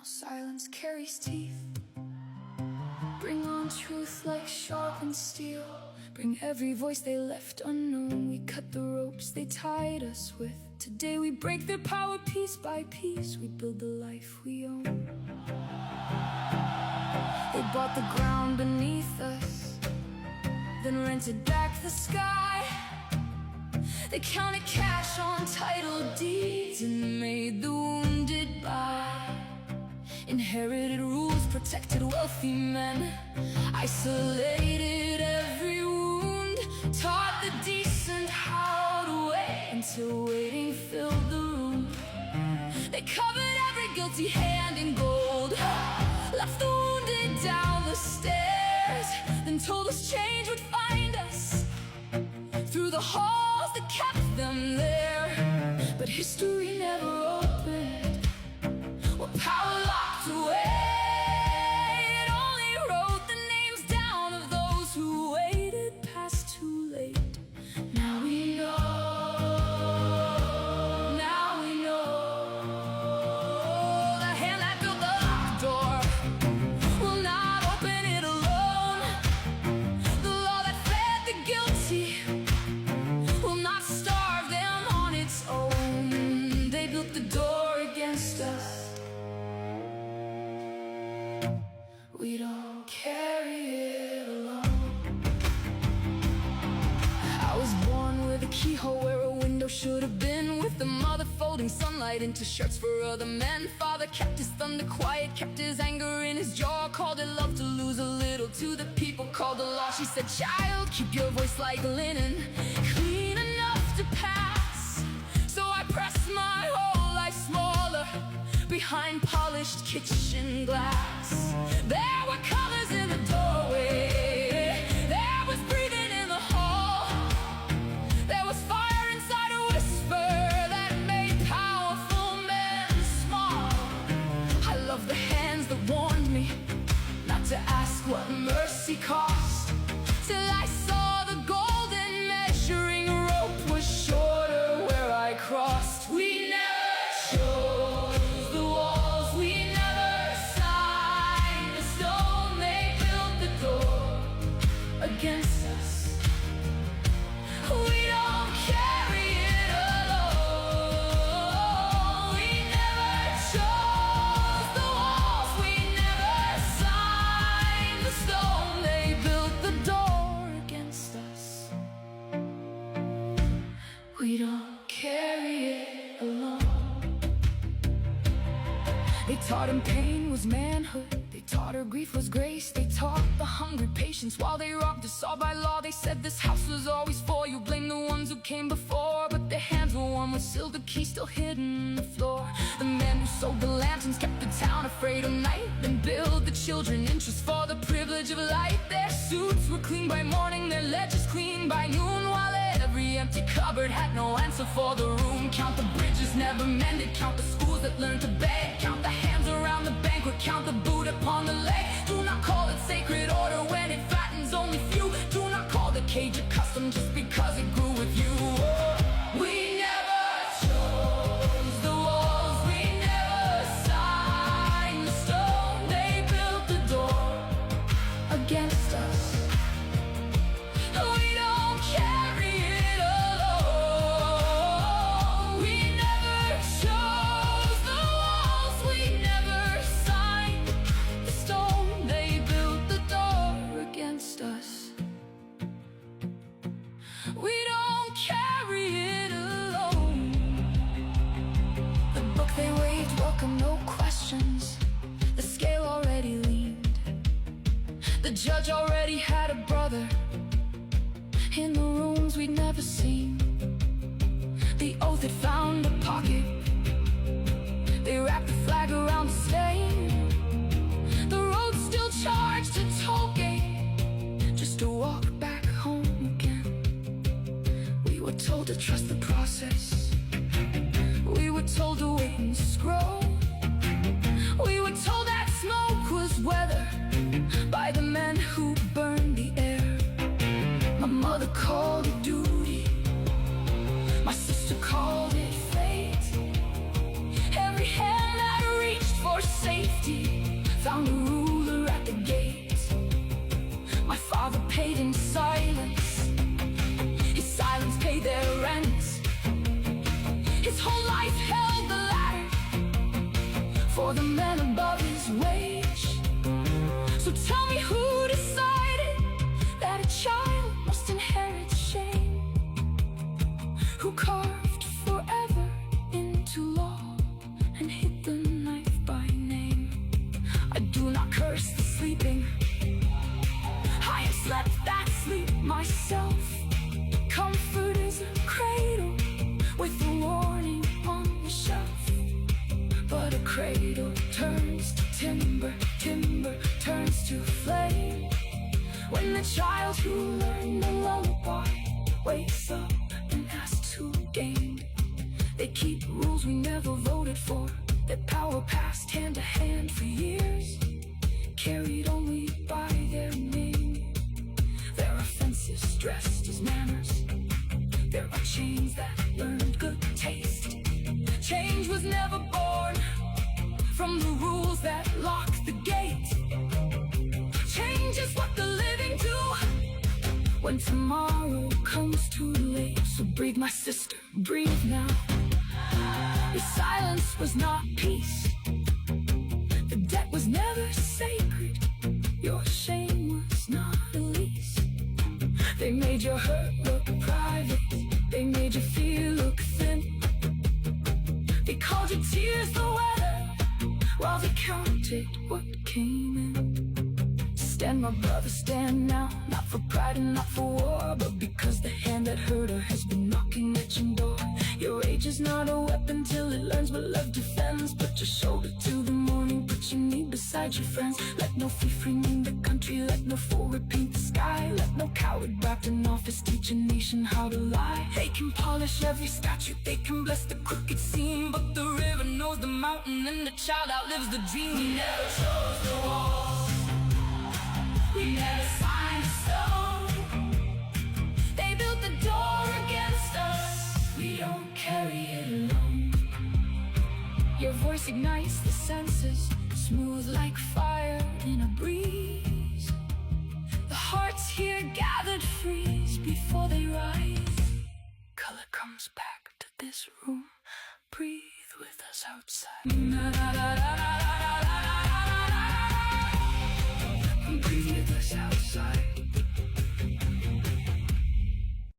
silence carries teeth. Bring on truth like sharpened steel. Bring every voice they left unknown. We cut the ropes they tied us with. Today we break their power piece by piece. We build the life we own. They bought the ground beneath us, then rented back the sky. They counted cash on title deeds and made the wounded buy. Inherited rules, protected wealthy men, isolated every wound, taught the decent how to wait until waiting filled the room. They covered every guilty hand in gold, left the wounded down the stairs, then told us change would find us through the halls that kept them there. But history never opened, what power locked away. It only wrote the names down of those who waited past too late. Now we know, now we know. The hand that built the locked door will not open it alone. The law that fed the guilty will not starve them on its own. They built the door against us. We don't carry it alone. I was born with a keyhole where a window should have been, with the mother folding sunlight into shirts for other men. Father kept his thunder quiet, kept his anger in his jaw, called it love to lose a little to the people called the law. She said, child, keep your voice like linen, clean enough to pass. So I pressed my whole life smaller behind polished kitchen glass. There were colors in the doorway, there was breathing in the hall, there was fire inside a whisper that made powerful men small. I love the hands that warned me not to ask what mercy cost, till I saw the golden measuring rope was shorter where I crossed. We never chose the walls, we never signed the stone. They built the door against us. We don't carry it alone. We never chose the walls, we never signed the stone. They built the door against us. We don't carry it alone. They taught him pain was manhood, they taught her grief was grace. They taught the hungry patience while they robbed us all by law. They said this house was always for you, blame the ones who came before. But their hands were warm with silver keys still hidden in the floor. The men who sold the lanterns kept the town afraid of night, then billed the children interest for the privilege of light. Their suits were clean by morning, their ledgers clean by noon, while every empty cupboard had no answer for the room. Count the bridges never mended, count the schools that learned to beg, count the hands around the banquet, count the boot upon the leg. Do not call it sacred order when it fattens only few. Do not call the cage a custom just because it grew with you. We never chose the walls, we never signed the stone. They built the door against us. We don't carry it alone. We never chose the walls, we never signed His whole life held the ladder for the man above his wage. So tell me, who decided that a child must inherit shame? Who carved forever into law and hid the knife by name? I do not curse the sleeping, I have slept that sleep myself. Comfort is a cradle with a warning on the shelf, but a cradle turns to timber, timber turns to flame. When the child who learned the lullaby wakes up and asks who gained, they keep rules we never voted for, that power passed hand to hand for years, carried only by their name. There are fences dressed as manners, there are chains that learned good taste. Change was never born from the rules that lock the gate. Change is what the living do when tomorrow comes too late. So breathe, my sister, breathe now. Your silence was not peace, the debt was never sacred, your shame was not a lease. They made your hurt look private, they made your fear look thin. They called your tears the weather while they counted what came in. Stand, my brother, stand now, not for pride and not for war, but because the hand that hurt her has been knocking at your door. Your age is not a weapon till it learns, but love defends. Put your shoulder to the morning, put your knee beside your friends. Let no thief remain the country, let no fool repeat the sky. Let no coward wrapped in office teach a nation how to lie. They can polish every statue, they can bless the crooked seam, but the river knows the mountain and the child outlives the dream. We never chose the walls, we never signed a stone. They built the door against us, we don't carry it alone. Your voice ignites the senses, smooth like fire in a breeze. The hearts here gathered freeze before they rise. Color comes back to this room, breathe with us outside.